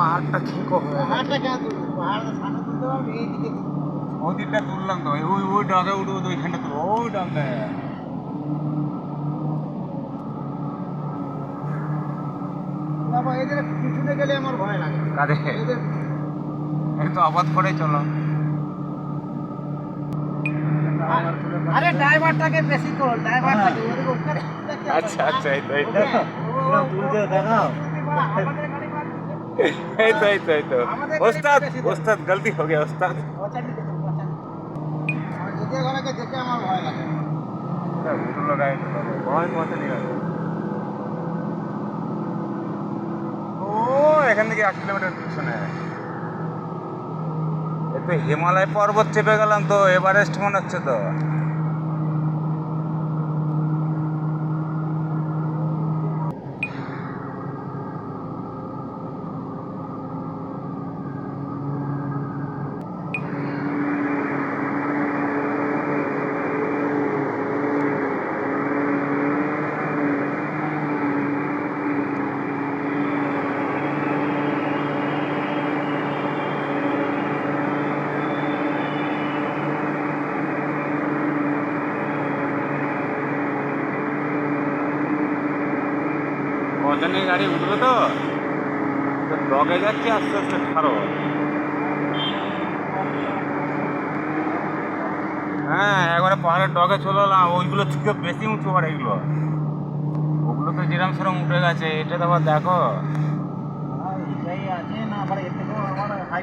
পাহাড়টা ছিঁকো হয়ে গেছে। পাহাড়টা কেন তুলবো? পাহাড়টা সামনে তুলতে পারবে, এইদিকে তুলবো। ওই দিকটা তুললাম তো, ওই ডাঙে উঠবো তো, ওইখানটা তুলবো, ওই ডাঙায়। বাবা এদের পিছনে গেলে আমার ভয় লাগে। কাঁধে এদের একটু আবাদ করে চলো। আরে ড্রাইভারটাকে বেশি করো, ড্রাইভারটাকে ওদিকে ওখানে আচ্ছা আচ্ছা, এই তো এই তো তুলতে দেখাও। এই তো এই তো এই তো ওস্তাদ, ওস্তাদ গলতি हो गया ওস্তাদ। এদের ঘরকে দেখে আমার ভয় লাগে। उठो लगाए बहुत मजा नहीं आता। ও এখান থেকে 8 কিলোমিটার পিছনে। এই তো হিমালয় পর্বত চেপে গেলাম তো, এভারেস্ট মনে হচ্ছে তো। কজনের গাড়ি উঠবে তো, ডগে যাচ্ছে আস্তে আস্তে ছাড়ো। হ্যাঁ একবারে পাহাড়ের ডগে চলে এলাম, ওইগুলো থেকে বেশি উঁচু পাহাড় এগুলো। ওগুলো তো যেরকম সেরকম উঠে গেছে, এটা তো আবার দেখো। এটাই আছে না, আবার এর থেকেও আমার হাই